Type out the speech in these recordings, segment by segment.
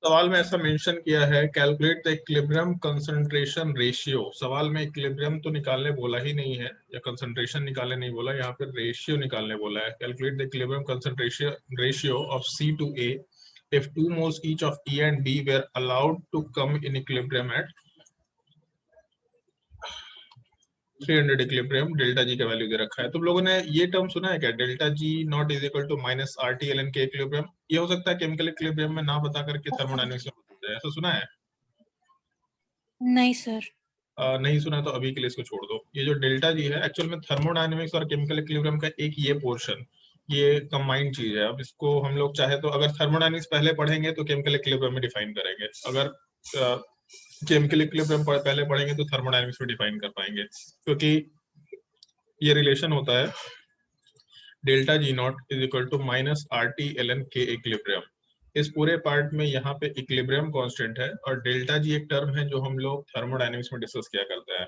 सवाल में ऐसा मेंशन किया है, calculate the equilibrium concentration ratio. सवाल में इक्विलिब्रियम तो निकालने बोला ही नहीं है, या कंसंट्रेशन निकालने नहीं बोला, यहाँ पर रेशियो निकालने बोला है। Calculate the equilibrium concentration ratio of C to A if two moles each of E and B were allowed to come in equilibrium at 300 equilibrium. Delta G का वैल्यू दे रखा है। तुम लोगों ने ये टर्म सुना है क्या, delta G naught is equal to minus RT ln K equilibrium? ये हो सकता है केमिकल इक्विलिब्रियम में ना बता करके थर्मोडायनेमिक्स में बता दे, ऐसा सुना है? नहीं सर। नहीं सुना तो अभी के लिए इसको छोड़ दो। ये जो डेल्टा जी है एक्चुअल में थर्मोडायनेमिक्स और केमिकल इक्विलिब्रियम का एक ये पोर्शन, ये कंबाइंड चीज है। अब इसको हम लोग चाहे तो अगर थर्मोडायनेमिक्स पहले पढ़ेंगे तो केमिकल इक्विलिब्रियम में डिफाइन करेंगे, अगर केमिकल इक्विलिब्रियम पहले पढ़ेंगे तो थर्मोडायनेमिक्स में डिफाइन कर पाएंगे, क्योंकि ये रिलेशन होता है delta G naught is equal to minus RT ln K equilibrium. इस पूरे पार्ट में यहाँ पे इक्विलिब्रियम कांस्टेंट है, और डेल्टा जी एक टर्म है जो हम लोग थर्मोडायनेमिक्स में डिस्कस किया करते हैं।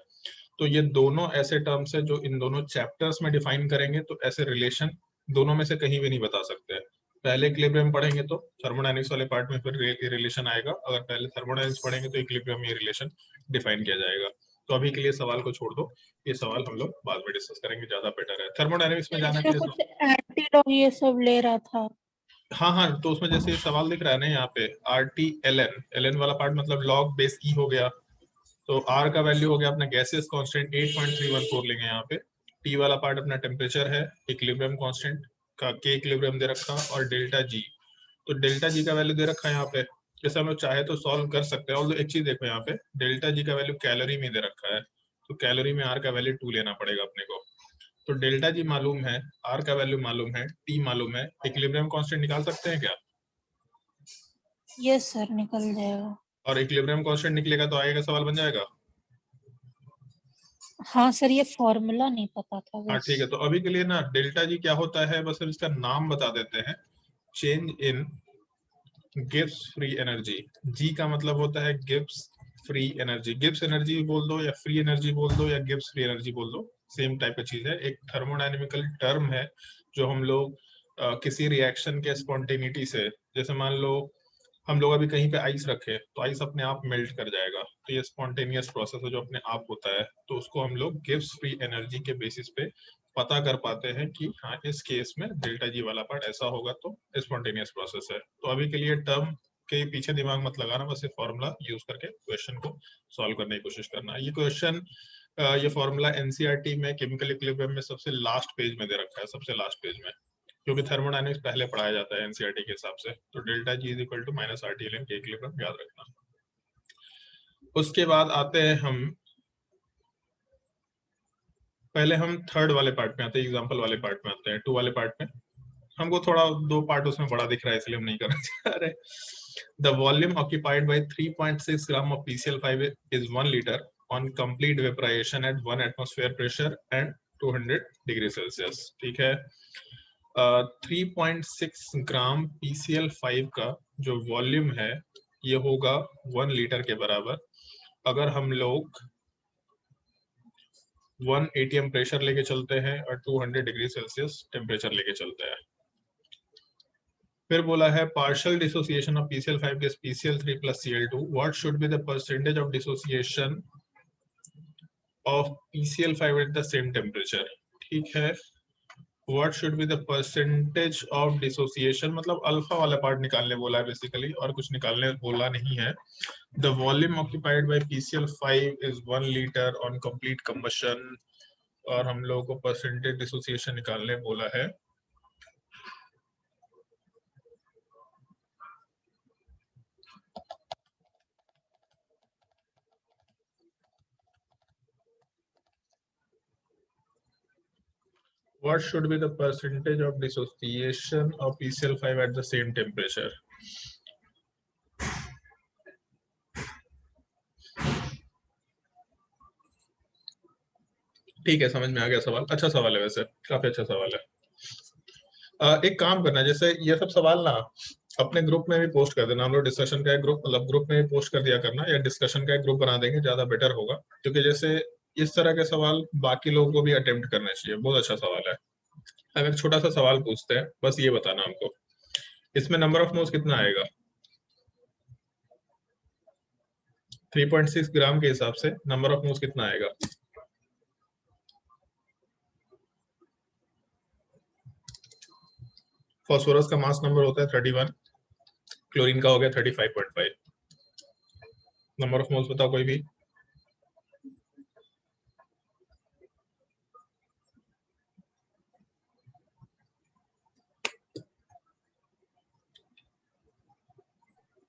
तो ये दोनों ऐसे टर्म्स है जो इन दोनों चैप्टर्स में डिफाइन करेंगे, तो ऐसे रिलेशन दोनों में से कहीं भी नहीं बता सकते। पहले इक्विलिब्रियम पढ़ेंगे तो थर्मोडायनेमिक्स वाले पार्ट में फिर रिलेशन आएगा, अगर पहले थर्मोडायनेमिक्स पढ़ेंगे तो इक्विलिब्रियम में रिलेशन डिफाइन किया जाएगा। तो अभी के लिए सवाल को छोड़ दो, ये सवाल हम लोग बाद में डिस्कस करेंगे, ज्यादा बेटर है। थर्मोडायनेमिक्स में जाने के इसमें लिए कुछ एंटीलॉग ये सब ले रहा था। हाँ हाँ, तो उसमें जैसे सवाल दिख रहा है ना यहाँ पे RT ln वाला पार्ट मतलब लॉग बेस ई हो गया, तो R का वैल्यू हो गया अपना गैसेस कांस्टेंट 8.314 लेंगे यहाँ पे। T वाला पार्ट अपना टेम्परेचर है, इक्विलिब्रियम कांस्टेंट का के इक्विलिब्रियम दे रखा, और डेल्टा जी, तो डेल्टा जी का वैल्यू दे रखा है यहाँ पे। जैसे हम लोग चाहे तो सॉल्व कर सकते हैं, और एक चीज देखो यहाँ पे डेल्टा जी का वैल्यू कैलोरी में दे रखा है, तो कैलोरी में R का वैल्यू 2 लेना पड़ेगा अपने को। तो डेल्टा जी मालूम है, R का वैल्यू मालूम है, T मालूम है, इक्विलिब्रियम कांस्टेंट निकाल सकते हैं क्या? यस सर, निकल जाएगा। और इक्विलिब्रियम कांस्टेंट निकलेगा तो आगे का सवाल बन जाएगा। हाँ सर, ये फॉर्मूला नहीं पता था हाँ बस। ठीक है, तो अभी के लिए ना डेल्टा जी क्या होता है बस अब इसका नाम बता देते हैं, change in Gibbs free energy. G का मतलब होता है Gibbs free energy. Gibbs energy बोल दो या फ्री एनर्जी बोल दो या गिब्स फ्री एनर्जी बोल दो, सेम टाइप का चीज है। एक थर्मोडायनेमिकल टर्म है जो हम लोग किसी रिएक्शन के स्पॉन्टेनिटी से, जैसे मान लो हम लोग अभी कहीं पे आइस रखे तो आइस अपने आप मेल्ट कर जाएगा, तो ये स्पॉन्टेनियस प्रोसेस है जो अपने आप होता है, तो उसको हम लोग गिब्स फ्री एनर्जी के बेसिस पे पता कर पाते हैं कि हाँ इस केस में डेल्टा जी वाला पार्ट ऐसा होगा तो स्पॉन्टेनियस प्रोसेस है। तो अभी के लिए टर्म के पीछे दिमाग मत लगाना, बस ये फॉर्मूला यूज करके क्वेश्चन को सॉल्व करने की कोशिश करना। ये क्वेश्चन ये फॉर्मूला एनसीईआरटी में केमिकल इक्विलिब्रियम में सबसे लास्ट पेज में दे रखा है, सबसे लास्ट पेज में, क्योंकि थर्मोडायनेमिक्स पहले पढ़ाया जाता है एनसीईआरटी के हिसाब से। तो delta G is equal to minus RT ln K equilibrium याद रखना। उसके बाद आते हैं हम, पहले हम थर्ड वाले पार्ट में आते हैं, एग्जांपल वाले पार्ट में आते हैं, 2 वाले पार्ट में। हमको थोड़ा 2 पार्ट उसमें बड़ा दिख रहा है इसलिए हम नहीं करना चाह रहे। The volume occupied by 3.6 gram of PCl5 is 1 litre on complete vaporisation at 1 atmosphere pressure and 200 degree Celsius. ठीक है, 3.6 ग्राम PCl5 का जो वॉल्यूम है ये होगा 1 लीटर के बराबर, अगर हम लोग 1 atm प्रेशर लेके चलते हैं और 200 डिग्री सेल्सियस टेम्परेचर लेके चलते हैं। फिर बोला है partial dissociation of PCl5 gas PCl3 plus Cl2, what should be the percentage of dissociation of PCl5 at the same temperature. ठीक है, what should be the percentage of dissociation, मतलब alpha वाला पार्ट निकालने बोला है बेसिकली, और कुछ निकालने बोला नहीं है। The volume occupied bye PCl5 is 1 litre on complete combustion, और हम लोगों को परसेंटेज डिसोसिएशन निकालने बोला है। What should be the percentage of dissociation of PCl5 at the same temperature? ठीक है, समझ में आ गया सवाल, अच्छा सवाल है, वैसे काफी अच्छा सवाल है। एक काम करना, जैसे ये सब सवाल ना अपने ग्रुप में भी पोस्ट कर देना। हम लोग डिस्कशन का एक ग्रुप, मतलब ग्रुप में भी पोस्ट कर दिया करना, या डिस्कशन का एक ग्रुप बना देंगे, ज्यादा बेटर होगा, क्योंकि जैसे इस तरह के सवाल बाकी लोगों को भी अटेम्प्ट करना चाहिए। बहुत अच्छा सवाल है। अगर छोटा सा सवाल पूछते हैं, बस ये बताना हमको, इसमें नंबर ऑफ मोल्स कितना आएगा? 3.6 ग्राम के हिसाब से नंबर ऑफ मोल्स कितना आएगा? फास्फोरस का मास नंबर होता है 31, क्लोरीन का हो गया 35.5। नंबर ऑफ मोल्स बताओ कोई भी।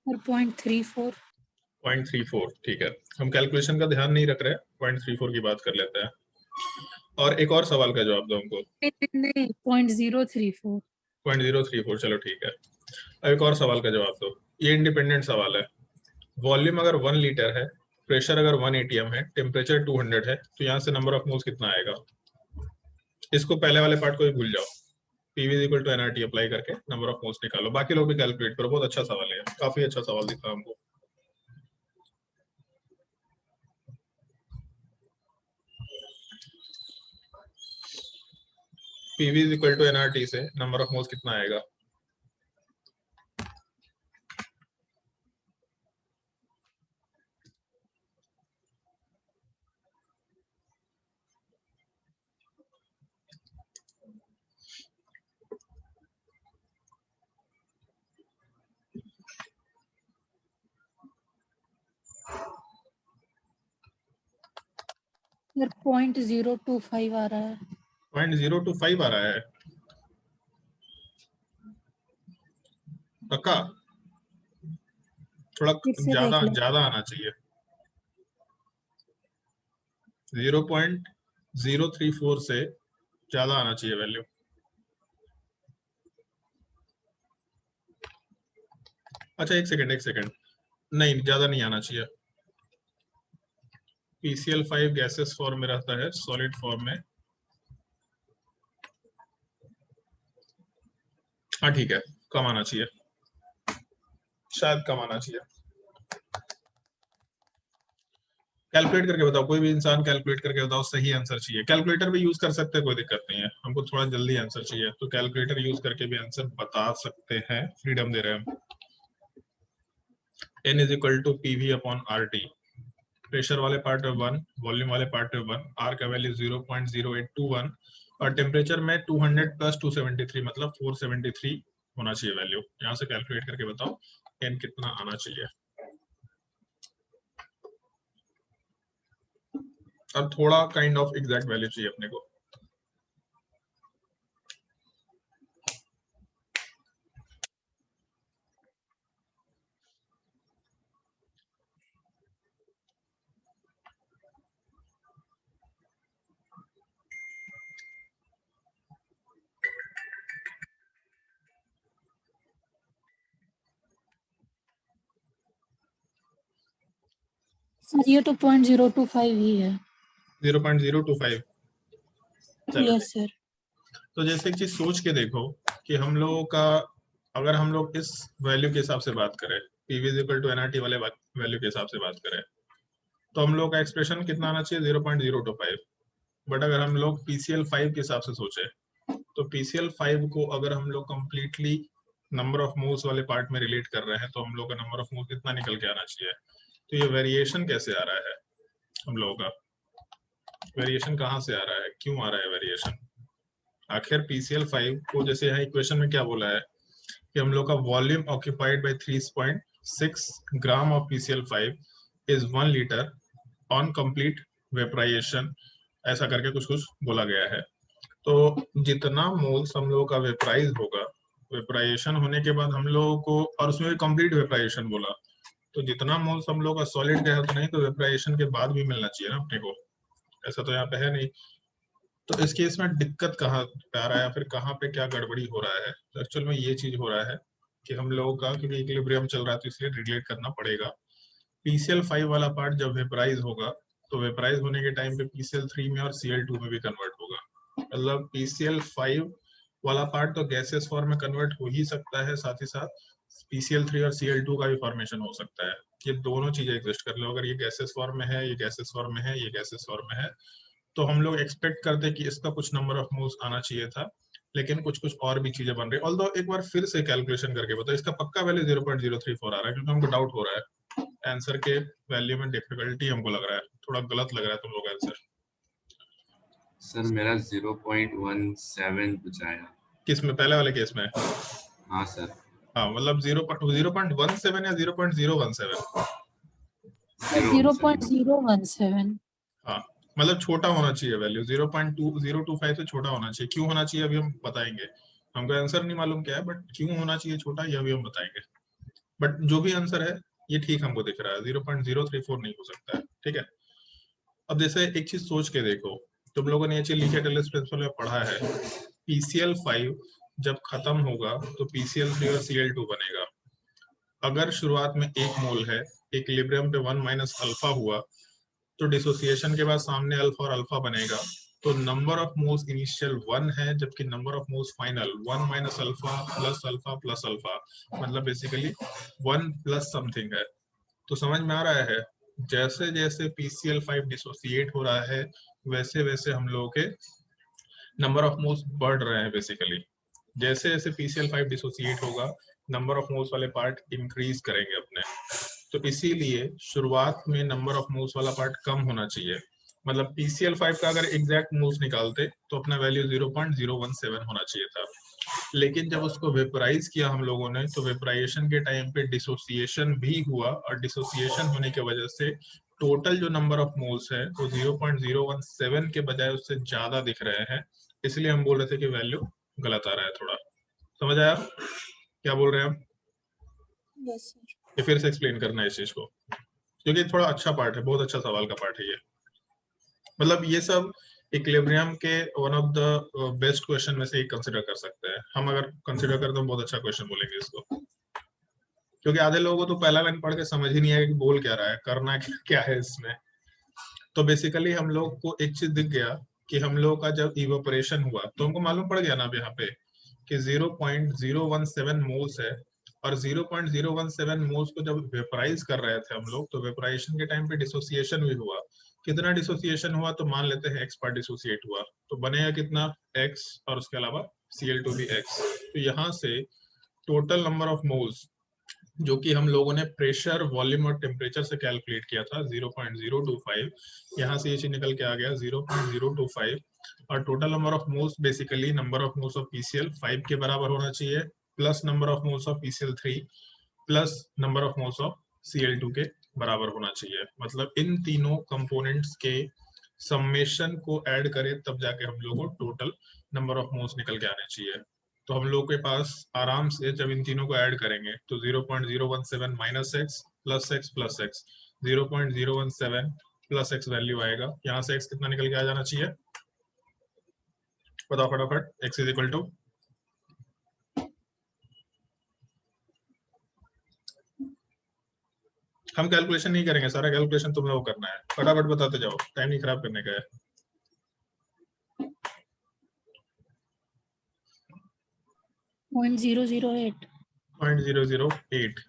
और 0.34। 0.34, ठीक है। हम कैलकुलेशन का ध्यान नहीं रख रहे, 0.34 की बात कर लेते हैं। और एक और सवाल का जवाब दो हमको। नहीं 0.034। 0.034, चलो ठीक है। अब एक और सवाल का जवाब दो। ये इंडिपेंडेंट सवाल है। वॉल्यूम अगर 1 लीटर है, प्रेशर अगर 1 atm है, टेम्परेचर 200 है, तो यहाँ से नंबर ऑफ मोल्स कितना आएगा? इसको पहले वाले पार्ट को भी भूल जाओ। PV equal to nRT apply करके नंबर ऑफ मोल्स निकालो। बाकी लोग भी कैलकुलेट करो। बहुत अच्छा सवाल है, काफी अच्छा सवाल दिखा हमको। पीवी इक्वल टू एनआरटी से नंबर ऑफ मोल्स कितना आएगा? सर 0.025 आ रहा है। 0.025 आ रहा है? पक्का? थोड़ा फिर से ज्यादा देख लो। ज्यादा आना चाहिए। 0.034 से ज्यादा आना चाहिए वैल्यू। अच्छा एक सेकंड, नहीं ज्यादा नहीं आना चाहिए। PCl5 गैसेस फॉर्म में रहता है, सॉलिड फॉर्म में। हाँ ठीक है, कम आना चाहिए, शायद कम आना चाहिए। कैलकुलेट करके बताओ, कोई भी इंसान कैलकुलेट करके बताओ, सही आंसर चाहिए। कैलकुलेटर भी यूज कर सकते हैं, कोई दिक्कत नहीं है। हमको थोड़ा जल्दी आंसर चाहिए, तो कैलकुलेटर यूज करके भी आंसर बता सकते हैं, फ्रीडम दे रहे हैं हम। N is equal to PV upon RT। Pressure वाले पार्ट में 1, वॉल्यूम वाले पार्ट में 1, R का वैल्यू 0.0821 और टेम्परेचर में 200 प्लस 273 मतलब 473 होना चाहिए वैल्यू। यहाँ से कैलकुलेट करके बताओ N कितना आना चाहिए। अब थोड़ा काइंड ऑफ एग्जैक्ट वैल्यू चाहिए अपने को। सर ये तो 0.025 ही है। 0.025, चलो यस सर। तो जैसे एक चीज सोच के देखो कि हम लोगों का, अगर हम लोग इस वैल्यू के हिसाब से बात करें, PV इक्वल टू एनआरटी वाले वैल्यू के हिसाब से बात करें, तो हम लोग का एक्सप्रेशन कितना आना चाहिए? 0.025। बट अगर हम लोग PCl5 के हिसाब से सोचे, तो PCl5 को अगर हम लोग कंप्लीटली नंबर ऑफ मोल्स वाले पार्ट में रिलेट कर रहे हैं, तो हम लोग का नंबर ऑफ मोल्स कितना निकल के आना चाहिए? तो ये वेरिएशन कैसे आ रहा है हम लोगों का? वेरिएशन कहाँ से आ रहा है, क्यों आ रहा है वेरिएशन? आखिर PCl5 को जैसे यहाँ इक्वेशन में क्या बोला है कि हम लोग का volume occupied by 3.6 gram of PCl5 is 1 litre on complete vaporisation, ऐसा करके कुछ कुछ बोला गया है। तो जितना मोल्स हम लोगों का वेपराइज होगा, वेपराइजेशन होने के बाद हम लोगों को, और उसमें भी कंप्लीट वेपराइजेशन बोला, तो जितना मोल्स हम लोग का सॉलिड गया तो नहीं, तो वेपराइजेशन के बाद भी मिलना चाहिए ना अपने को। ऐसा तो यहाँ पे है नहीं। तो इस केस में दिक्कत कहाँ पे आ रहा है, या फिर कहाँ पे क्या गड़बड़ी हो रहा है? तो एक्चुअल में ये चीज हो रहा है कि हम लोगों का, क्योंकि इक्विलिब्रियम चल रहा है तो इसलिए रिलेट करना पड़ेगा। PCl5 वाला पार्ट जब वेपराइज होगा, तो वेपराइज होने के टाइम पे PCl3 में और Cl2 में भी कन्वर्ट होगा। मतलब PCl5 वाला पार्ट तो गैसेस फॉर्म में कन्वर्ट हो ही सकता है, साथ ही साथ PCl3 और Cl2 का भी फॉर्मेशन हो सकता है। ये दोनों चीजें एग्जिस्ट कर लो। अगर ये गैसेस फॉर्म में है, ये गैसेस फॉर्म में है, ये गैसेस फॉर्म में है, तो हम लोग एक्सपेक्ट करते कि इसका कुछ नंबर ऑफ मोल्स आना चाहिए था, लेकिन कुछ कुछ और भी चीजें बन रही। ऑल्दो एक बार फिर से कैलकुलेशन करके बताओ, इसका पक्का वैल्यू 0.034 आ रहा है, क्योंकि हमको डाउट हो रहा है। आंसर के वैल्यू में डिफिकल्टी हमको लग रहा है, थोड़ा गलत लग रहा है तुम लोग आंसर। सर मेरा 0.17 कुछ आया। किस में, पहले वाले केस में? हाँ सर। हाँ मतलब 0.17 या 0.017? 0.017. हाँ मतलब छोटा होना चाहिए वैल्यू, 0.2025 से छोटा होना चाहिए। क्यों होना चाहिए अभी हम बताएंगे, हमको आंसर नहीं मालूम क्या है, बट क्यों होना चाहिए छोटा ये अभी हम बताएंगे। बट जो भी आंसर है ये ठीक हमको दिख रहा है, 0.034 नहीं हो सकता है, ठीक है। अब जैसे एक चीज सोच के देखो, तुम लोगों ने ये चीज लिखे टेलर्स प्रिंसिपल में पढ़ा है, PCl5 जब खत्म होगा तो PCl3 और Cl2 बनेगा। अगर शुरुआत में 1 मोल है, इक्विलिब्रियम पे 1 माइनस अल्फा हुआ, तो डिसोसिएशन के बाद सामने अल्फा और अल्फा बनेगा, तो नंबर ऑफ मोल्स इनिशियल 1 है, जबकि number of moles final 1 minus alpha plus alpha, मतलब बेसिकली 1 प्लस समथिंग है। तो समझ में आ रहा है, जैसे जैसे PCl5 डिसोसिएट हो रहा है वैसे वैसे हम लोगों के नंबर ऑफ मोल्स बढ़ रहे हैं। बेसिकली जैसे जैसे PCl5 डिसोसिएट होगा नंबर ऑफ मोल्स वाले पार्ट इंक्रीज करेंगे अपने, तो इसीलिए शुरुआत में नंबर ऑफ मोल्स वाला पार्ट कम होना चाहिए। मतलब PCl5 का अगर एग्जैक्ट मोल्स निकालते तो अपना वैल्यू 0.017 होना चाहिए था, लेकिन जब उसको वेपराइज किया हम लोगों ने तो वेपराइजेशन के टाइम पे डिसोसिएशन भी हुआ, और डिसोसिएशन होने की वजह से टोटल जो नंबर ऑफ मोल्स है वो 0.017 के बजाय उससे ज्यादा दिख रहे हैं। इसलिए हम बोल रहे थे कि वैल्यू गलत आ रहा है। थोड़ा समझ आया क्या बोल रहे हैं हम? Yes, sir. ये फिर से एक्सप्लेन करना है इस चीज को, क्योंकि थोड़ा अच्छा पार्ट है, बहुत अच्छा सवाल का पार्ट है ये। मतलब ये सब इक्विलिब्रियम के one of the best question में से एक कंसिडर कर सकते हैं हम। अगर कंसिडर करें तो बहुत अच्छा क्वेश्चन बोलेंगे इसको, क्योंकि आधे लोगों को तो पहला लाइन पढ़ के समझ ही नहीं आया कि बोल क्या रहा है, करना क्या है इसमें। तो बेसिकली हम लोग को एक चीज दिख गया कि हम लोग का जब इवेपोरेशन हुआ तो हमको मालूम पड़ गया ना अब यहाँ पे कि 0.017 मोल्स है, और 0.017 मोल्स को जब वेपराइज कर रहे थे हम लोग तो वेपराइजेशन के टाइम पे डिसोसिएशन भी हुआ। कितना डिसोसिएशन हुआ तो मान लेते हैं x पार्ट डिसोसिएट हुआ, तो बनेगा कितना x, और उसके अलावा Cl2 भी x। तो यहाँ से टोटल नंबर ऑफ मोल्स जो कि हम लोगों ने प्रेशर, वॉल्यूम और टेम्परेचर से कैलकुलेट किया था 0.025, यहाँ से ये चीज निकल के आ गया 0.025। और total number of moles basically number of moles of PCl5 के बराबर होना चाहिए, plus number of moles of PCl3 plus number of moles of Cl2 के बराबर होना चाहिए। मतलब इन तीनों कंपोनेंट्स के समेशन को ऐड करें तब जाके हम लोग को टोटल नंबर ऑफ मोल्स निकल के आने चाहिए। तो हम लोग के पास आराम से जब इन तीनों को ऐड करेंगे तो 0.017 minus x plus x plus x, 0.017 plus x value आएगा। यहाँ से एक्स कितना निकल के आ जाना चाहिए, बताओ फटाफट। एक्स इज इक्वल टू हम कैलकुलेशन नहीं करेंगे, सारा कैलकुलेशन तुम लोग करना है, फटाफट बताते जाओ, टाइम नहीं खराब करने का है। 0.008. 0.008।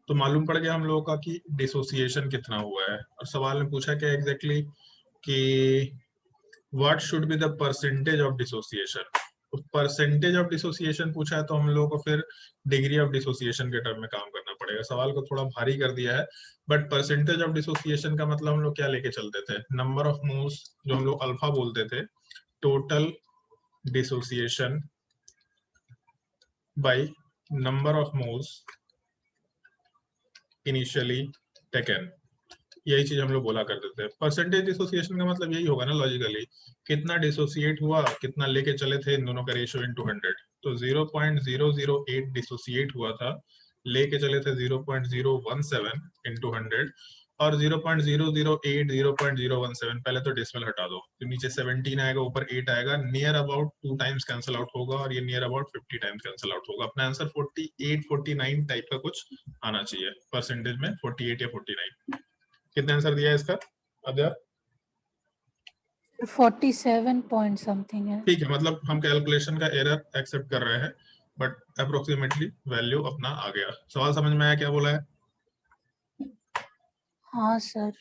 तो मालूम पड़ गया हम लोगों का कि डिसोसिएशन कितना हुआ है। और सवाल में पूछा क्या एग्जैक्टली कि what should be the percentage of dissociation. तो परसेंटेज ऑफ डिसोसिएशन पूछा है तो हम लोगों को फिर डिग्री ऑफ डिसोसिएशन के टर्म में काम करना पड़ेगा। सवाल को थोड़ा भारी कर दिया है, बट परसेंटेज ऑफ डिसोसिएशन का मतलब हम लोग क्या लेके चलते थे, नंबर ऑफ मोल्स जो हम लोग अल्फा बोलते थे, total dissociation by number of moles initially taken, यही चीज हम लोग बोला करते थे। परसेंटेज डिसोसिएशन का मतलब यही होगा ना लॉजिकली, कितना डिसोसिएट हुआ, कितना लेके चले थे, इन दोनों का रेशियो इनटू 100। तो 0.008 डिसोसिएट हुआ था, लेके चले थे 0.017 इनटू 100, और 0.008 0.017 पहले तो डेसिमल हटा दो, तो नीचे 17 आएगा, ऊपर 8 आएगा, near about 2 times cancel out होगा, और ये near about 50 times cancel out होगा। अपना आंसर 48 49 टाइप का कुछ आना चाहिए परसेंटेज में, 48 या 49। कितना आंसर दिया है इसका अद्या? 47 point something है। ठीक है, मतलब हम कैलकुलेशन का एरर एक्सेप्ट कर रहे हैं, बट अप्रोक्सीमेटली वैल्यू अपना आ गया। सवाल समझ में आया क्या बोला है? हाँ सर।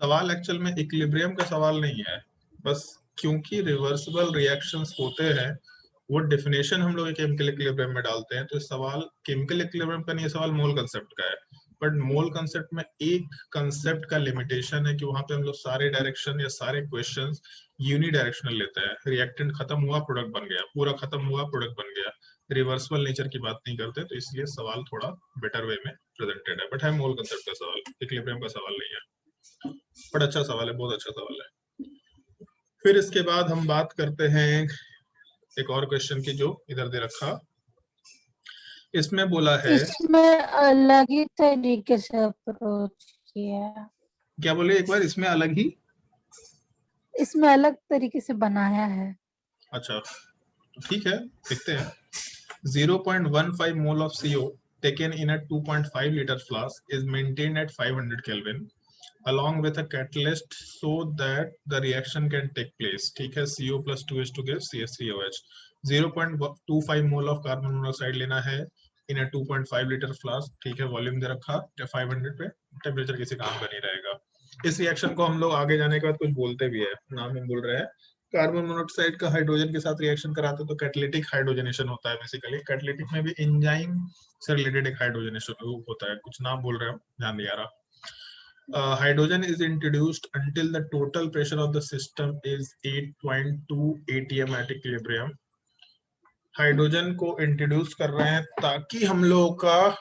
सवाल एक्चुअल में इक्विलिब्रियम का सवाल नहीं है, बस क्योंकि रिवर्सिबल रिएक्शंस होते हैं वो डेफिनेशन हम लोग केमिकल इक्विलिब्रियम में डालते हैं, तो इस सवाल केमिकल इक्विलिब्रियम का नहीं, सवाल मोल कंसेप्ट का है। बट मोल कंसेप्ट में एक कंसेप्ट का लिमिटेशन है कि वहां पे हम लोग सारे डायरेक्शन या सारे क्वेश्चंस यूनिडायरेक्शनल लेते हैं। रिएक्टेंट खत्म हुआ, प्रोडक्ट बन गया, पूरा खत्म हुआ, प्रोडक्ट बन गया, रिवर्सिबल नेचर की बात नहीं करते, तो इसलिए सवाल थोड़ा बेटर वे में प्रेजेंटेड है। बट है मोल कंसेप्ट का सवाल, इक्विलिब्रियम का सवाल नहीं है, बट अच्छा सवाल है, बहुत अच्छा सवाल है। फिर इसके बाद हम बात करते हैं एक और क्वेश्चन की जो इधर दे रखा, इसमें बोला है, इसमें अलग ही तरीके से अप्रोच किया, क्या बोले एक बार, इसमें अलग ही, इसमें अलग तरीके से बनाया है। अच्छा ठीक है देखते हैं। 0.15 mole of CO taken in a 2.5 liter flask is maintained at 500 Kelvin along with a catalyst so that the reaction can take place. ठीक है, CO plus 2H2 gives CH3OH. 0.25 mole of carbon monoxide लेना है in a 2.5 liter flask, ठीक है, volume दे रखा 500 पे, temperature किसी काम का नहीं रहेगा। इस रिएक्शन को हम लोग आगे जाने के बाद कुछ बोलते भी है, नाम हम बोल रहे हैं, कार्बन मोनोऑक्साइड का हाइड्रोजन के साथ रिएक्शन कराते तो कैटालिटिक हाइड्रोजनेशन होता है। बेसिकली कैटालिटिक में भी एंजाइम से रिलेटेड एक हाइड्रोजनेशन होता है, कुछ नाम बोल रहे हो, ध्यान नहीं आ रहा। Hydrogen is introduced until the total pressure of the system is 8.2 atm at equilibrium। Hydrogen को इंट्रोड्यूस कर रहे हैं ताकि हम लोगों का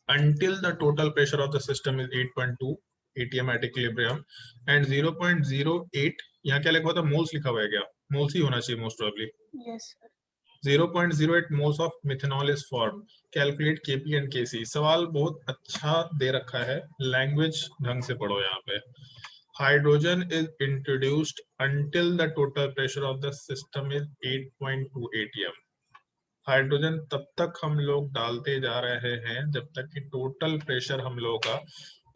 until the total pressure of the system is 8.2 atm at equilibrium and 0.08, यहाँ क्या लिखा हुआ था, मोल्स लिखा हुआ है, क्या मोल्स ही होना चाहिए most probably. Yes sir. 0.08 moles of methanol is formed, calculate kp and kc। सवाल बहुत अच्छा दे रखा है, लैंग्वेज ढंग से पढ़ो यहाँ पे। Hydrogen is introduced until the total pressure of the system is 8.2 atm। Hydrogen तब तक हम लोग डालते जा रहे हैं जब तक कि टोटल प्रेशर हम लोगों का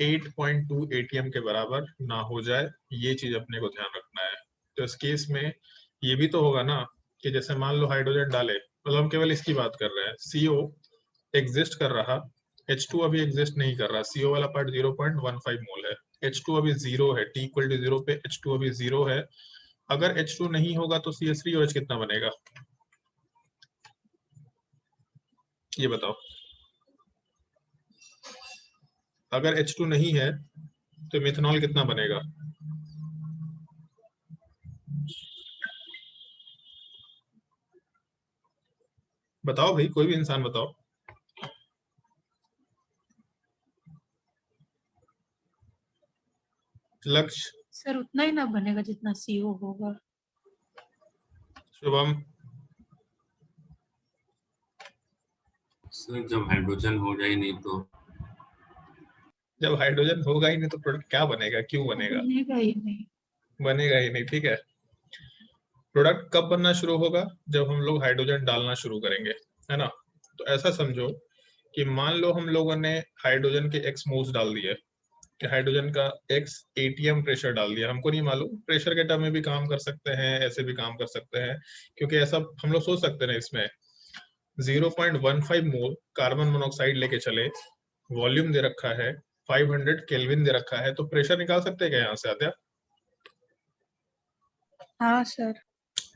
8.2 atm के बराबर ना हो जाए, ये चीज अपने को ध्यान रखना है। तो इस केस में ये भी तो होगा ना कि जैसे मान लो हाइड्रोजन डाले, मतलब हम केवल इसकी बात कर रहे हैं, CO एग्जिस्ट कर रहा, H2 अभी एग्जिस्ट नहीं कर रहा, CO वाला पार्ट 0.15 मोल है, H2 अभी 0 है, T इक्वल टू 0 पे H2 अभी 0 है। अगर H2 नहीं होगा तो CH3OH कितना बनेगा, ये बताओ। अगर H2 नहीं है तो मिथेनॉल कितना बनेगा, बताओ भाई, कोई भी इंसान बताओ। लक्ष्य, सर उतना ही ना बनेगा जितना CO होगा। शुभम, सर जब हाइड्रोजन हो जाए नहीं तो, जब हाइड्रोजन होगा ही नहीं तो प्रोडक्ट क्या बनेगा, क्यों बनेगा, बनेगा ही नहीं। बनेगा ही नहीं। ठीक है, प्रोडक्ट कब बनना शुरू होगा, जब हम लोग हाइड्रोजन डालना शुरू करेंगे, है ना। तो ऐसा समझो कि मान लो हम लोगों ने हाइड्रोजन के x मोल्स डाल दिए, कि हाइड्रोजन का x atm प्रेशर डाल दिया, हमको नहीं मालूम, प्रेशर के टर्म में भी काम कर सकते हैं, ऐसे भी काम कर सकते हैं, क्योंकि ऐसा हम लोग सोच सकते हैं इसमें 0.15 मोल कार्बन मोनोऑक्साइड लेके चले, वॉल्यूम दे रखा है 500 केल्विन दे रखा है, तो प्रेशर निकाल सकते हैं क्या यहाँ से, आद्या? हाँ सर।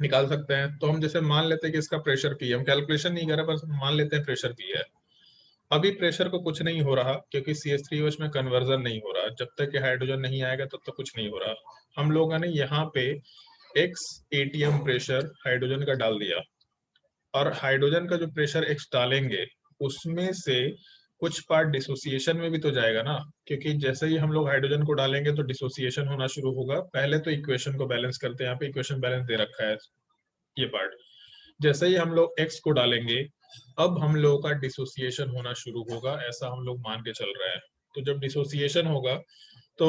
निकाल सकते हैं। तो हम जैसे मान लेते हैं कि इसका प्रेशर P है, हम कैलकुलेशन नहीं कर रहे, बस मान लेते हैं प्रेशर P है। अभी प्रेशर को कुछ नहीं हो रहा क्योंकि CH3OH में कन्वर्जन नहीं हो रहा, जब तक कि हाइड्रोजन नहीं आएगा तब तक कुछ नहीं हो रहा। हम लोगों ने यहाँ पे x atm प्रेशर हाइड्रोजन का डाल दिया, और हाइड्रोजन का जो प्रेशर x डालेंगे उसमें से कुछ पार्ट डिसोसिएशन में भी तो जाएगा ना, क्योंकि जैसे ही हम लोग हाइड्रोजन को डालेंगे तो डिसोसिएशन होना शुरू होगा। पहले तो इक्वेशन को बैलेंस करते हैं, यहाँ पे इक्वेशन बैलेंस दे रखा है ये पार्ट। जैसे ही हम लोग x को डालेंगे अब हम लोगों का डिसोसिएशन होना शुरू होगा, ऐसा हम लोग मान के चल रहे हैं। तो जब डिसोसिएशन होगा तो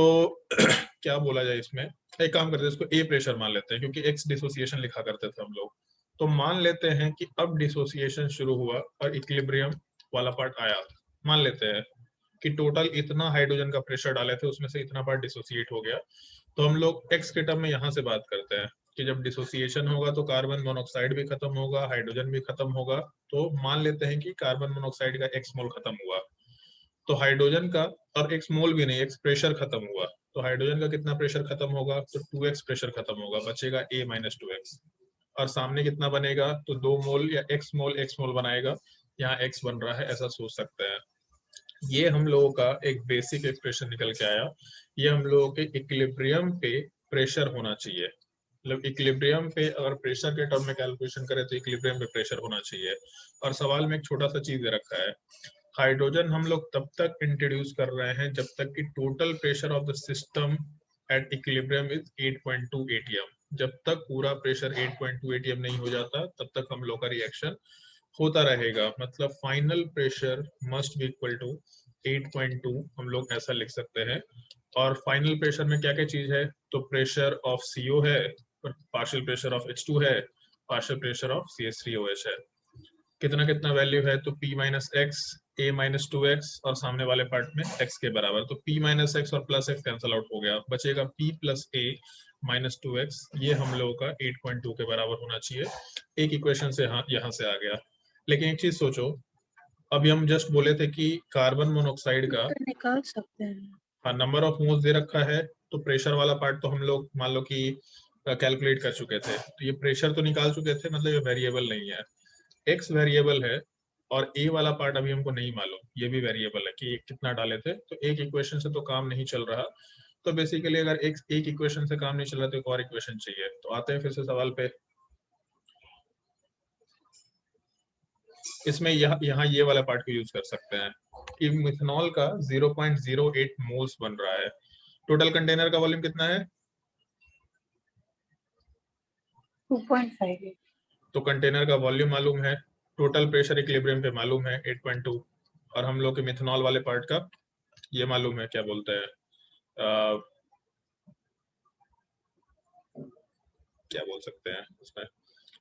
क्या बोला जाए इसमें, एक काम करते हैं, इसको A प्रेशर मान लेते हैं क्योंकि x डिसोसिएशन लिखा करते थे हम लोग। तो मान लेते हैं कि अब डिसोसिएशन शुरू हुआ और इक्विलिब्रियम वाला पार्ट आया। मान लेते हैं कि टोटल इतना हाइड्रोजन का प्रेशर डाले थे, उसमें से इतना पार्ट डिसोसिएट हो गया। तो हम लोग x के टर्म में यहाँ से बात करते हैं कि जब डिसोसिएशन होगा तो कार्बन मोनोऑक्साइड भी खत्म होगा, हाइड्रोजन भी खत्म होगा। तो मान लेते हैं कि कार्बन मोनोऑक्साइड का x मोल खत्म हुआ, तो हाइड्रोजन का, और x मोल भी नहीं, x प्रेशर खत्म हुआ, तो हाइड्रोजन का कितना प्रेशर खत्म होगा, तो 2x प्रेशर खत्म होगा, बचेगा A माइनस 2x। और सामने कितना बनेगा, तो 2 मोल या x मोल बनाएगा, यहाँ x बन रहा है, ऐसा सोच सकते हैं। ये हम लोगों का एक बेसिक एक्सप्रेशन निकल के आया। ये हम लोगों के इक्विलिब्रियम पे प्रेशर होना चाहिए, मतलब इक्विलिब्रियम पे अगर प्रेशर के टर्म में कैलकुलेशन करें तो इक्विलिब्रियम पे प्रेशर होना चाहिए। और सवाल में एक छोटा सा चीज दे रखा है, हाइड्रोजन हम लोग तब तक इंट्रोड्यूस कर रहे हैं जब तक कि total pressure of the system at equilibrium is 8.2 atm। जब तक पूरा प्रेशर 8.2 atm नहीं हो जाता तब तक हम लोग का रिएक्शन होता रहेगा, मतलब final pressure must be equal to 8.2, हम लोग ऐसा लिख सकते हैं। और फाइनल प्रेशर में क्या क्या चीज है, तो प्रेशर ऑफ CO है, पार्शियल प्रेशर ऑफ H2 है, पार्शियल प्रेशर ऑफ CH3OH है। कितना कितना वैल्यू है, तो P minus x A minus 2x और सामने वाले पार्ट में x के बराबर, तो P माइनस एक्स और प्लस एक्स कैंसल आउट हो गया, बचेगा P plus A minus 2x। ये हम लोगों का 8.2 के बराबर होना चाहिए। एक इक्वेशन से यहाँ से आ गया। लेकिन एक चीज सोचो, अभी हम जस्ट बोले थे कि कार्बन मोनोऑक्साइड का तो निकाल सकते हैं। हाँ नंबर ऑफ मोल्स दे रखा है, तो प्रेशर वाला पार्ट तो हम लोग मान लो कि कैलकुलेट कर चुके थे, तो ये प्रेशर तो निकाल चुके थे, मतलब ये वेरिएबल नहीं है, एक्स वेरिएबल है। और ए वाला पार्ट अभी हमको नहीं मालूम, ये भी वेरिएबल है कि कितना डाले थे, तो एक इक्वेशन से तो काम नहीं चल रहा। तो बेसिकली अगर एक इक्वेशन से काम नहीं चल रहा तो एक और इक्वेशन चाहिए। तो आते हैं फिर से सवाल पे। इसमें यहाँ ये वाला पार्ट को यूज कर सकते हैं कि मिथनॉल का 0.08 मोल्स बन रहा है। टोटल कंटेनर का वॉल्यूम कितना है, 2.5। तो कंटेनर का वॉल्यूम मालूम है, टोटल प्रेशर इक्विलिब्रियम पे मालूम है 8.2, और हम लोग के मिथनॉल वाले पार्ट का ये मालूम है, क्या बोलते हैं क्या बोल सकते हैं उसमें,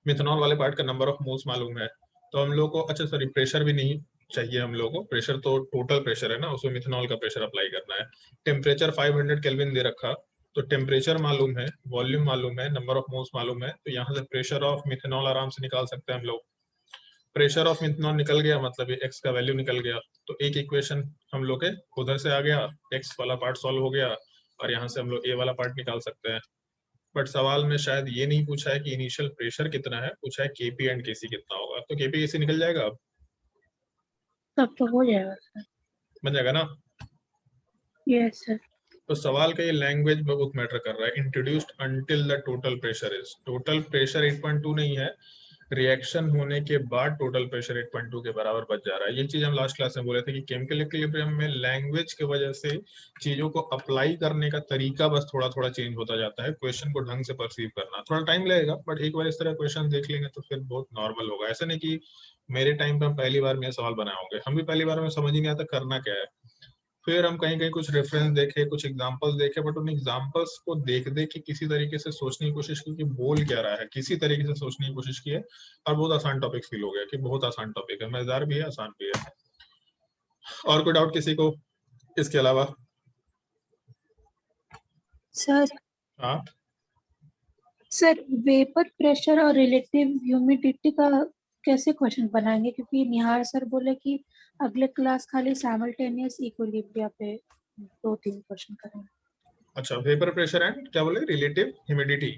मिथनॉल वाले पार्ट का नंबर ऑफ मोल्स मालूम है। तो हम लोग को अच्छा सॉरी प्रेशर भी नहीं चाहिए, हम लोग को प्रेशर तो टोटल प्रेशर है ना, उसमें मिथनॉल का प्रेशर अप्लाई करना है। टेम्परेचर 500 केल्विन दे रखा, तो टेम्परेचर मालूम है, वॉल्यूम मालूम है, नंबर ऑफ मोल्स मालूम है, तो यहाँ से प्रेशर ऑफ मिथनॉल आराम से निकाल सकते हैं हम लोग। प्रेशर ऑफ मिथनॉल निकल गया, मतलब ये एक्स का वैल्यू निकल गया, तो एक इक्वेशन हम लोग के उधर से आ गया, एक्स वाला पार्ट सॉल्व हो गया, और यहाँ से हम लोग ए वाला पार्ट निकाल सकते हैं। बट सवाल में शायद ये नहीं पूछा है कि इनिशियल प्रेशर कितना है, पूछा है केपी एंड केसी कितना होगा, तो केपी केसी निकल जाएगा, अब तब तो हो जाएगा सर। बन जाएगा ना। Yes sir. तो सवाल का ये लैंग्वेज बहुत मैटर कर रहा है, introduced until the total pressure is, total pressure 8.2 नहीं है, रिएक्शन होने के बाद टोटल प्रेशर 8.2 के बराबर बच जा रहा है। ये चीज हम लास्ट क्लास में बोले थे कि केमिकल इक्विलिब्रियम में लैंग्वेज की वजह से चीजों को अप्लाई करने का तरीका बस थोड़ा थोड़ा चेंज होता जाता है, क्वेश्चन को ढंग से परसीव करना थोड़ा टाइम लगेगा, बट एक बार इस तरह क्वेश्चन देख लेंगे तो फिर बहुत नॉर्मल होगा। ऐसा नहीं कि मेरे टाइम पे हम पहली बार में सवाल बनाए होंगे, हम भी पहली बार में समझ ही नहीं आता करना क्या है। फिर हम कहीं कहीं कुछ रेफरेंस देखे, कुछ एग्जांपल्स देखे, बट उन एग्जांपल्स को देख देख के किसी तरीके से सोचने की कोशिश की कि बोल क्या रहा है, किसी तरीके से सोचने की कोशिश की है, और बहुत आसान टॉपिक फील हो गया कि बहुत आसान टॉपिक है, मजेदार भी है, आसान भी है। और कोई डाउट किसी को इसके अलावा? सर हाँ सर वेपर प्रेशर और रिलेटिव ह्यूमिडिटी का कैसे क्वेश्चन बनाएंगे, क्योंकि निहार सर बोले कि अगले क्लास खाली साइमल्टेनियस इक्विलिब्रिया पे 2-3 क्वेश्चन करेंगे। अच्छा, वेपर प्रेशर एंड क्या बोले, रिलेटिव ह्यूमिडिटी।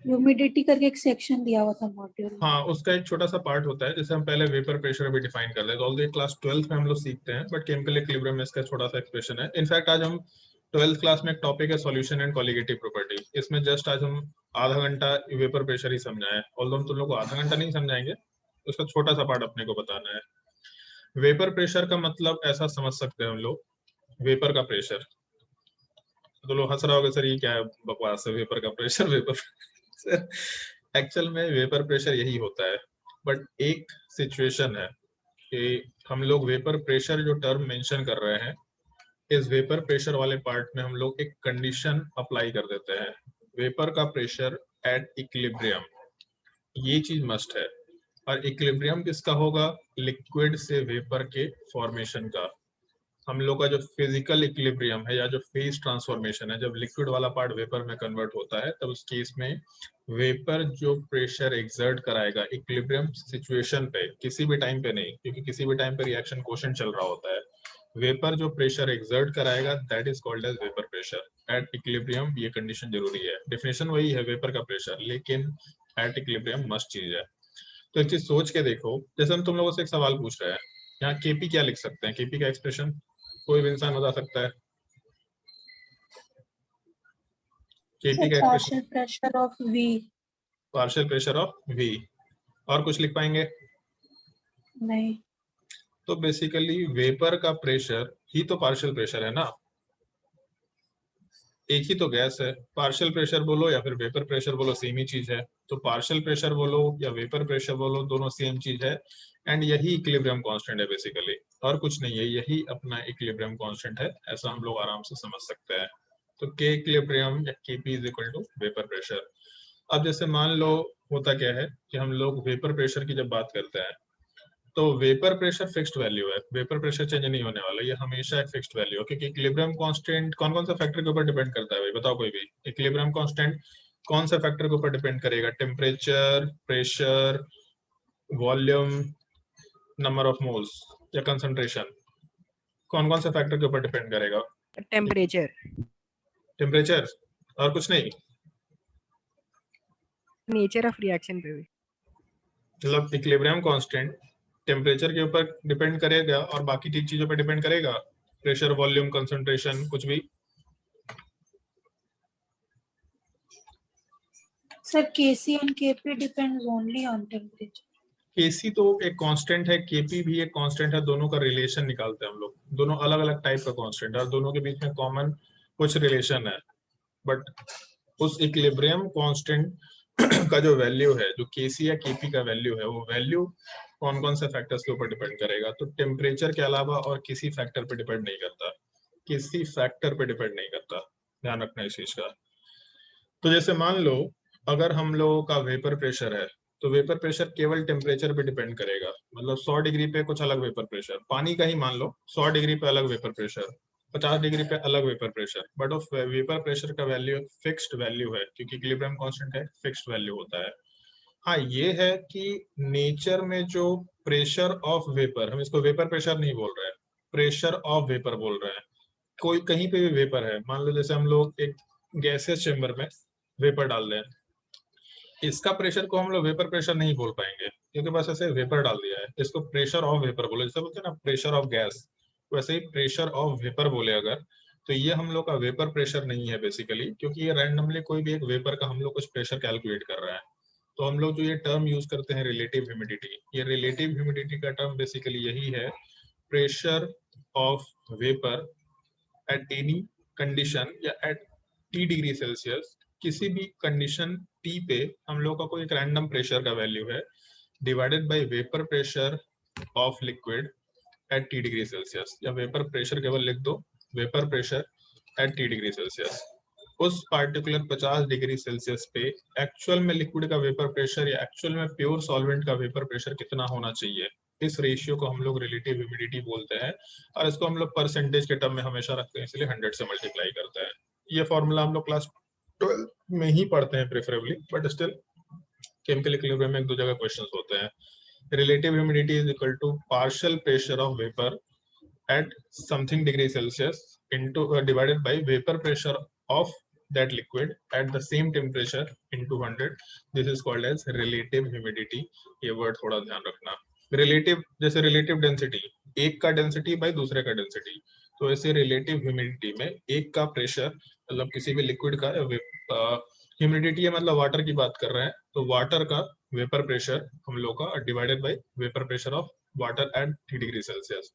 ह्यूमिडिटी करके एक सेक्शन दिया हुआ था मॉड्यूल में। हाँ उसका एक छोटा सा पार्ट होता है, जैसे हम पहले वेपर प्रेशर भी डिफाइन कर लेते हैं, ऑलरेडी क्लास 12th में हम लोग सीखते हैं, बट केमिकल इक्विलिब्रियम में इसका छोटा सा एक्सप्रेशन है। इनफैक्ट आज हम 12th क्लास में एक टॉपिक है सॉल्यूशन एंड कॉलिगेटिव प्रॉपर्टी, इसमें जस्ट आज हम आधा घंटा वेपर प्रेशर ही समझाए, ऑल्दो हम तुम लोग को आधा घंटा नहीं समझाएंगे, उसका छोटा सा पार्ट अपने को बताना है। वेपर प्रेशर का मतलब ऐसा समझ सकते हैं हम लोग, वेपर का प्रेशर, तो लोग हंस रहा होगा सर ये क्या है बकवास है, वेपर का प्रेशर वेपर एक्चुअल में वेपर प्रेशर यही होता है, बट एक सिचुएशन है कि हम लोग वेपर प्रेशर जो टर्म मेंशन कर रहे हैं, इस वेपर प्रेशर वाले पार्ट में हम लोग एक कंडीशन अप्लाई कर देते हैं, वेपर का प्रेशर एट इक्विलिब्रियम, ये चीज मस्ट है। और इक्विलिब्रियम किसका होगा, लिक्विड से वेपर के फॉर्मेशन का। हम लोग का जो फिजिकल इक्विलिब्रियम है या जो फेज ट्रांसफॉर्मेशन है, जब लिक्विड वाला पार्ट वेपर में कन्वर्ट होता है, तब उस केस में वेपर जो प्रेशर एक्सर्ट कराएगा इक्विलिब्रियम सिचुएशन पे, किसी भी टाइम पे नहीं, क्योंकि किसी भी टाइम पे रिएक्शन क्वोशंट चल रहा होता है, वेपर जो प्रेशर एक्सर्ट कराएगा that is called as vapour pressure at equilibrium. ये कंडीशन जरूरी है, डेफिनेशन वही है वेपर का प्रेशर, लेकिन एट इक्विलिब्रियम मस्ट चीज है। तो एक चीज सोच के देखो, जैसे हम तुम लोगों से एक सवाल पूछ रहे हैं, यहाँ केपी क्या लिख सकते हैं, केपी का एक्सप्रेशन कोई भी इंसान बता सकता है? केपी का partial pressure of V. Partial pressure of V. और कुछ लिख पाएंगे? नहीं। तो बेसिकली वेपर का प्रेशर ही तो पार्शियल प्रेशर है ना, एक ही तो गैस है। पार्शियल प्रेशर बोलो या फिर वेपर प्रेशर बोलो, सेम ही चीज है। तो पार्शियल प्रेशर बोलो या वेपर प्रेशर बोलो, दोनों सेम चीज है। एंड यही इक्विलिब्रियम कांस्टेंट है बेसिकली, और कुछ नहीं है, यही अपना इक्विलिब्रियम कांस्टेंट है, ऐसा हम लोग आराम से समझ सकते हैं। तो के इक्विलिब्रियम या KP is equal to vapour pressure. अब जैसे मान लो होता क्या है कि हम लोग वेपर प्रेशर की जब बात करते हैं तो वेपर प्रेशर फिक्स्ड वैल्यू है, वेपर प्रेशर चेंज नहीं होने वाला, ये हमेशा एक फिक्स्ड वैल्यू है। क्योंकि इक्विलिब्रियम कांस्टेंट कौन कौन सा फैक्टर के ऊपर डिपेंड करता है भाई, बताओ कोई भी। इक्विलिब्रियम कांस्टेंट कौन सा फैक्टर के ऊपर डिपेंड करेगा? Temperature, pressure, volume, number of moles या कंसंट्रेशन, कौन कौन सा फैक्टर के ऊपर डिपेंड करेगा? टेम्परेचर। टेम्परेचर और कुछ नहीं? नेचर ऑफ रिएक्शन पे भी। मतलब इक्विलिब्रियम कांस्टेंट टेम्परेचर के ऊपर डिपेंड करेगा और बाकी ठीक चीजों पर डिपेंड करेगा? प्रेशर, वॉल्यूम, कंसंट्रेशन, कुछ भी? Sir, Kc and Kp depends only on temperature. केसी तो एक कांस्टेंट है, केपी भी एक कांस्टेंट है, दोनों का रिलेशन निकालते हैं हम लोग। दोनों अलग अलग टाइप का कांस्टेंट है और दोनों के बीच में कॉमन कुछ रिलेशन है। बट उस इक्विलिब्रियम कांस्टेंट का जो वैल्यू है, जो केसी या केपी का वैल्यू है, वो वैल्यू कौन कौन से फैक्टर्स के ऊपर डिपेंड करेगा? तो टेम्परेचर के अलावा और किसी फैक्टर पे डिपेंड नहीं करता, किसी फैक्टर पे डिपेंड नहीं करता, ध्यान रखना इस चीज का। तो जैसे मान लो अगर हम लोगों का वेपर प्रेशर है तो वेपर प्रेशर केवल टेम्परेचर पे डिपेंड करेगा। मतलब 100 डिग्री पे कुछ अलग वेपर प्रेशर, पानी का ही मान लो 100 डिग्री पे अलग वेपर प्रेशर, 50 डिग्री पे अलग vapour pressure. But of vapour pressure का वैल्यू फिक्स्ड वैल्यू है, क्योंकि इक्विलिब्रियम कांस्टेंट है, फिक्स्ड वैल्यू होता है। हाँ ये है कि नेचर में जो प्रेशर ऑफ वेपर, हम इसको वेपर प्रेशर नहीं बोल रहे हैं, प्रेशर ऑफ वेपर बोल रहे हैं। कोई कहीं पे भी वेपर है, मान लो जैसे हम लोग एक गैसियस चेम्बर में वेपर डाल दें, इसका प्रेशर को हम लोग वेपर प्रेशर नहीं बोल पाएंगे क्योंकि बस ऐसे वेपर डाल दिया है। इसको प्रेशर ऑफ वेपर बोले, जैसे बोलते हैं ना प्रेशर ऑफ गैस, वैसे ही प्रेशर ऑफ वेपर बोले अगर, तो ये हम लोग का वेपर प्रेशर नहीं है बेसिकली, क्योंकि ये रैंडमली कोई भी एक वेपर का हम लोग कुछ प्रेशर कैलकुलेट कर रहा है। तो हम लोग जो ये टर्म यूज करते हैं रिलेटिव ह्यूमिडिटी, ये रिलेटिव ह्यूमिडिटी का टर्म बेसिकली यही है, pressure of vapour at any condition या एट T डिग्री सेल्सियस, किसी भी कंडीशन T पे हम लोग का कोई एक रैंडम प्रेशर का वैल्यू है, divided by vapour pressure of liquid at T degree Celsius, या वेपर प्रेशर केवल लिख दो, vapour pressure eight T degree Celsius. उस पार्टिकुलर 50 डिग्री सेल्सियस पे एक्चुअल में लिक्विड का वेपर प्रेशर या एक्चुअल में प्योर सॉल्वेंट का वेपर प्रेशर कितना होना चाहिए, इस रेशियो को हम लोग रिलेटिव ह्यूमिडिटी बोलते हैं। और इसको हम लोग परसेंटेज के टर्म में हमेशा रखते हैं, इसलिए 100 से मल्टीप्लाई करते हैं। ये फॉर्मूला हम लोग क्लास 12 में ही पढ़ते हैं preferably, but still chemical equilibrium में एक दो जगह क्वेश्चंस होते हैं। Relative humidity is equal to partial pressure of vapour at something degree Celsius into divided by vapor pressure of that liquid at the same temperature into 100. This is called as relative humidity. ये word थोड़ा ध्यान रखना। relative जैसे relative density, एक का density by दूसरे का density, तो ऐसे relative humidity में एक का pressure, मतलब किसी भी liquid का humidity है मतलब water की बात कर रहे हैं, तो water का vapor pressure हम लोग का divided by vapor pressure of water at 3 degree Celsius।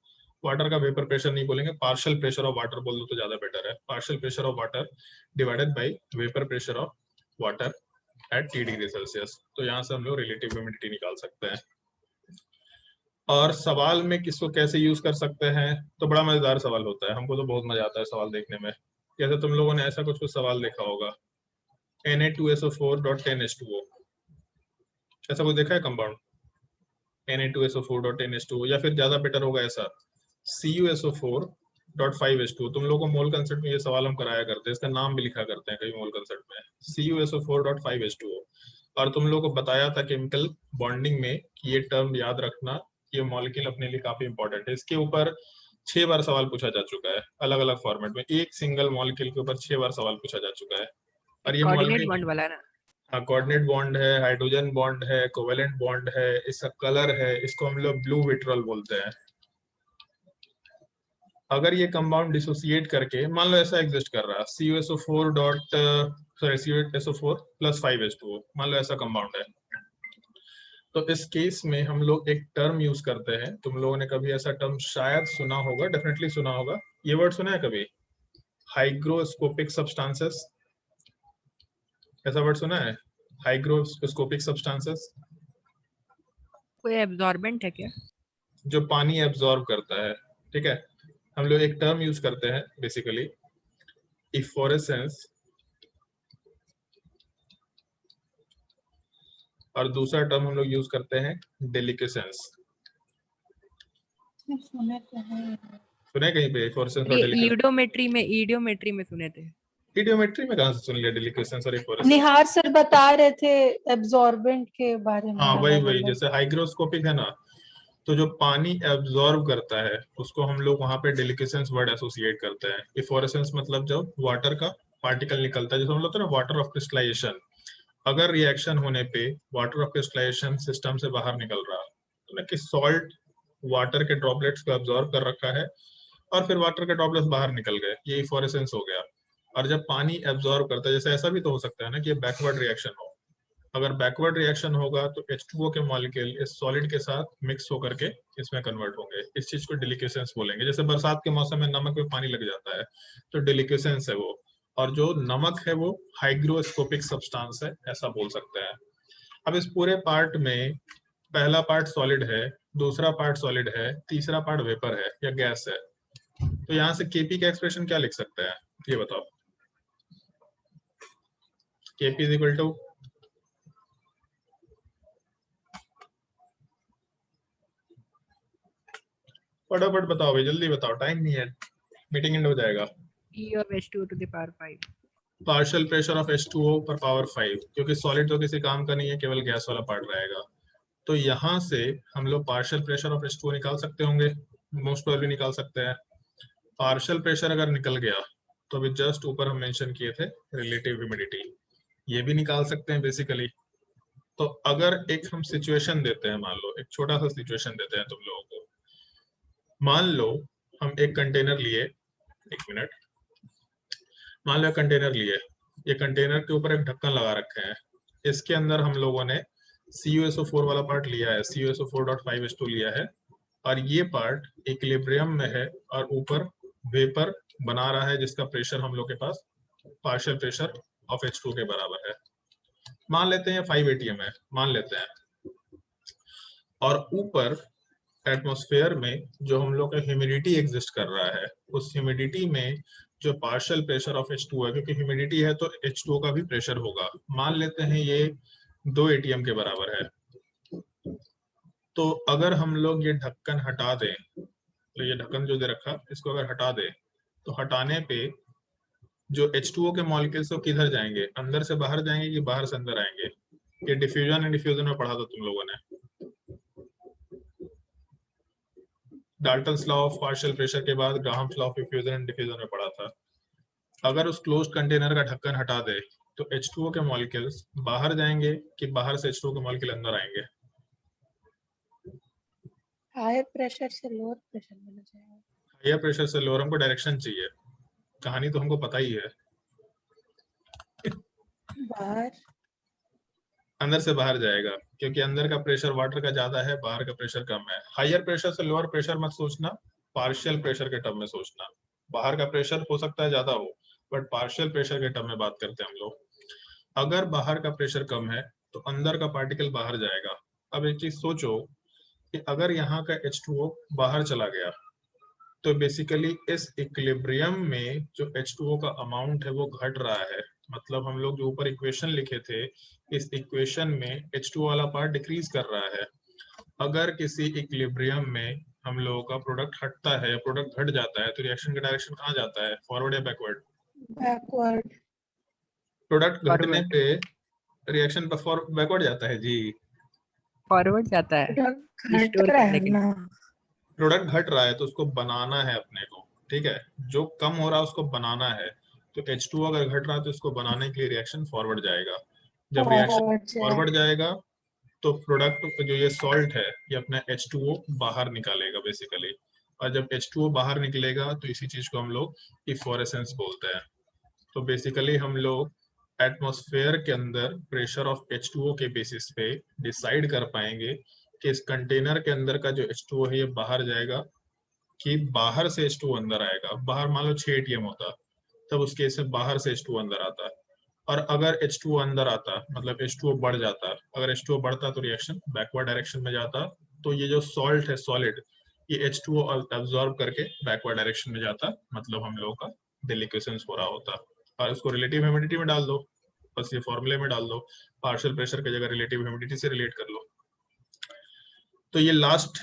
Water का वेपर प्रेशर नहीं बोलेंगे, पार्शियल प्रेशर ऑफ वाटर बोल दो तो ज्यादा बेटर है। Partial pressure of water divided by vapour pressure of water at T degree Celsius. तो यहाँ से हम लोग रिलेटिव ह्यूमिडिटी निकाल सकते हैं। और सवाल में किसको कैसे यूज कर सकते हैं, तो बड़ा मजेदार सवाल होता है, हमको तो बहुत मजा आता है सवाल देखने में। जैसे तुम लोगों ने ऐसा कुछ सवाल देखा होगा, Na2SO4.10H2O, ऐसा कुछ देखा है कंपाउंड Na2SO4.10H2O, या फिर ज्यादा बेटर होगा ऐसा CuSO4.5H2O। तुम लोगों को मोल कंसेप्ट में ये सवाल हम कराया करते हैं, इसका नाम भी लिखा करते हैं कई मोल कंसेप्ट में, CuSO4.5H2O। और तुम लोगों को बताया था केमिकल बॉन्डिंग में कि ये टर्म याद रखना, ये मॉलिक्यूल अपने लिए काफी इंपॉर्टेंट है। इसके ऊपर 6 बार सवाल पूछा जा चुका है, अलग अलग फॉर्मेट में, एक सिंगल मॉलिक्यूल के ऊपर 6 बार सवाल पूछा जा चुका है। और ये कोऑर्डिनेट बॉन्ड वाला ना, हाँ कोऑर्डिनेट बॉन्ड है, हाइड्रोजन बॉन्ड है, कोवेलेंट बॉन्ड है, इसका कलर है, इसको हम लोग ब्लू विट्रॉल बोलते हैं। अगर ये कंपाउंड डिसोसिएट करके, मान लो ऐसा एग्जिस्ट कर रहा है CuSO4 dot sorry CuSO4 plus 5H2O, मान लो ऐसा कंपाउंड है, तो इस केस में हम लोग एक टर्म यूज करते हैं, तुम लोगों ने कभी ऐसा टर्म शायद सुना होगा, डेफिनेटली सुना होगा, ये वर्ड सुना है कभी, हाइग्रोस्कोपिक सब्सटेंसेस, ऐसा वर्ड सुना है, हाइग्रोस्कोपिक सब्सटेंसेस, कोई एब्जॉर्बेंट है क्या? जो पानी एब्जॉर्ब करता है, ठीक है। हम लोग एक टर्म यूज करते हैं बेसिकली इफोरेसेंस, और दूसरा टर्म हम लोग यूज करते हैं डेलिकेसेंस। सुने तो हैं। सुने कहीं पे इफोरेसेंस और ये डेलिकेसेंस? ईडियोमेट्री में सुने थे। इडियोमेट्री में कहाँ से सुन लिया डेलिकेसेंस और इफोरेसेंस? निहार सर बता रहे थे एब्जॉर्बेंट के बारे में। हाँ वही अलग वही, अलग। जैसे हाइग्रोस्कोपिक है ना, तो जो पानी एब्जॉर्ब करता है उसको हम लोग वहां पे डेलिकेसेंस वर्ड एसोसिएट करते हैं। इफोरेसेंस मतलब जब वाटर का पार्टिकल निकलता है, जैसे हम लोग ना वाटर ऑफ क्रिस्टलाइजेशन, अगर रिएक्शन होने पे वाटर ऑफ क्रिस्टलाइजेशन सिस्टम से बाहर निकल रहा, तो ना कि सॉल्ट वाटर के ड्रॉपलेट्स को एब्जॉर्ब कर रखा है और फिर वाटर के ड्रॉपलेट्स बाहर निकल गए, ये इफोरेसेंस हो गया। और जब पानी एब्जॉर्ब करता है, जैसे ऐसा भी तो हो सकता है ना कि ये बैकवर्ड रिएक्शन हो, अगर बैकवर्ड रिएक्शन होगा तो H2O के मॉलिक्यूल इस सॉलिड के साथ मिक्स होकर के इसमें कन्वर्ट होंगे, इस चीज को डेलिकेसेंस बोलेंगे। जैसे बरसात के मौसम में नमक में पानी लग जाता है तो डेलिकेसेंस है वो, और जो नमक है वो हाइग्रोस्कोपिक सब्सटेंस है, ऐसा बोल सकते हैं। अब इस पूरे पार्ट में पहला पार्ट सॉलिड है, दूसरा पार्ट सॉलिड है, तीसरा पार्ट वेपर है या गैस है, तो यहाँ से केपी का एक्सप्रेशन क्या लिख सकते हैं, ये बताओ। केपी इज इक्वल टू, फटाफट बताओ भाई, जल्दी बताओ, टाइम नहीं है, मीटिंग एंड हो जाएगा। E of H2O to the power 5। Partial pressure of H2O पर पावर 5, क्योंकि सॉलिड तो किसी काम का नहीं है, केवल गैस वाला पार्ट रहेगा। तो यहाँ से हम लोग पार्शियल प्रेशर ऑफ H2O निकाल सकते होंगे, मोस्ट प्रोबेबली निकाल सकते हैं। पार्शियल प्रेशर अगर निकल गया तो अभी जस्ट ऊपर हम मेंशन किए थे रिलेटिव ह्यूमिडिटी, ये भी निकाल सकते हैं बेसिकली। तो अगर एक हम सिचुएशन देते हैं, मान लो एक छोटा सा सिचुएशन देते हैं तुम लोगों को, मान लो हम एक कंटेनर लिए, एक मिनट, मान लो कंटेनर लिए, ये कंटेनर के ऊपर एक ढक्कन लगा रखे हैं, इसके अंदर हम लोगों ने CuSO4 वाला पार्ट लिया है, CuSO4.5H2 लिया है, और ये पार्ट इक्विलिब्रियम में है और ऊपर वेपर बना रहा है जिसका प्रेशर हम लोग के पास पार्शियल प्रेशर ऑफ H2 के बराबर है। मान लेते हैं 5 ATM है, मान लेते हैं, और ऊपर एटमॉस्फेयर में जो हम लोग का ह्यूमिडिटी एग्जिस्ट कर रहा है, उस ह्यूमिडिटी में जो पार्शियल प्रेशर ऑफ H2 है, क्योंकि ह्यूमिडिटी है तो H2O का भी प्रेशर होगा, मान लेते हैं ये 2 ATM के बराबर है। तो अगर हम लोग ये ढक्कन हटा दें, तो ये ढक्कन जो दे रखा इसको अगर हटा दें, तो हटाने पे जो H2O के मॉलिक्यूल्स वो किधर जाएंगे, अंदर से बाहर जाएंगे कि बाहर से अंदर आएंगे? ये डिफ्यूजन एंड डिफ्यूजन में पढ़ा था तुम लोगों ने, Dalton's law of partial pressure के बाद Graham's law of diffusion and diffusion में पढ़ा था। अगर उस क्लोज्ड कंटेनर का ढक्कन हटा दे तो H2O के मॉलिक्यूल्स बाहर जाएंगे कि बाहर से H2O के मॉलिक्यूल अंदर आएंगे? हायर प्रेशर से लोअर प्रेशर में जाएगा। हायर प्रेशर से लोअर, हमको डायरेक्शन चाहिए, कहानी तो हमको पता ही है। बाहर, अंदर से बाहर जाएगा, क्योंकि अंदर का प्रेशर वाटर का ज्यादा है, बाहर का प्रेशर कम है। हायर प्रेशर से लोअर प्रेशर मत सोचना, पार्शियल प्रेशर के टर्म में सोचना। बाहर का प्रेशर हो सकता है ज्यादा हो, बट पार्शियल प्रेशर के टर्म में बात करते हैं हम लोग। अगर बाहर का प्रेशर कम है तो अंदर का पार्टिकल बाहर जाएगा। अब एक चीज सोचो कि अगर यहाँ का H2O बाहर चला गया तो बेसिकली इस इक्विलिब्रियम में जो H2O का अमाउंट है वो घट रहा है, मतलब हम लोग जो ऊपर इक्वेशन लिखे थे, इस इक्वेशन में H2O वाला पार्ट डिक्रीज कर रहा है। अगर किसी इक्विलिब्रियम में हम लोगों का प्रोडक्ट हटता है या प्रोडक्ट घट जाता है तो रिएक्शन का डायरेक्शन कहाँ जाता है, फॉरवर्ड या बैकवर्ड? बैकवर्ड। प्रोडक्ट घटने फॉरवर्ड। पे रिएक्शन बैकवर्ड जाता है जी। फॉरवर्ड जाता है घट स्टोर रहा करने है के लिए। ना। प्रोडक्ट घट रहा है तो उसको बनाना है अपने को, ठीक है, जो कम हो रहा है उसको बनाना है, तो H2O अगर घट रहा है तो इसको बनाने के लिए रिएक्शन फॉरवर्ड जाएगा। जब रिएक्शन फॉरवर्ड जाएगा तो प्रोडक्ट जो ये सॉल्ट है ये अपना H2O बाहर निकालेगा बेसिकली। और जब H2O बाहर निकलेगा तो इसी चीज को हम लोग इफ्लोरेसेंस बोलते हैं। तो बेसिकली हम लोग एटमॉस्फेयर के अंदर प्रेशर ऑफ H2O के बेसिस पे डिसाइड कर पाएंगे कि इस कंटेनर के अंदर का जो H2O है ये बाहर जाएगा कि बाहर से H2O अंदर आएगा। बाहर मान लो 6 ATM होता, तब उस केस में बाहर से H2O अंदर आता, और अगर H2O अंदर आता मतलब H2O बढ़ जाता, अगर H2O बढ़ता तो रिएक्शन बैकवर्ड डायरेक्शन में जाता, तो ये जो सॉल्ट है सॉलिड ये H2O अब्सॉर्ब करके बैकवर्ड डायरेक्शन में जाता, मतलब हम लोगों का डिलिक्वेसेंस हो रहा होता। और उसको रिलेटिव ह्यूमिडिटी में डाल दो, बस ये फॉर्मूले में डाल दो, पार्शियल प्रेशर की जगह रिलेटिव ह्यूमिडिटी से रिलेट कर लो। तो ये लास्ट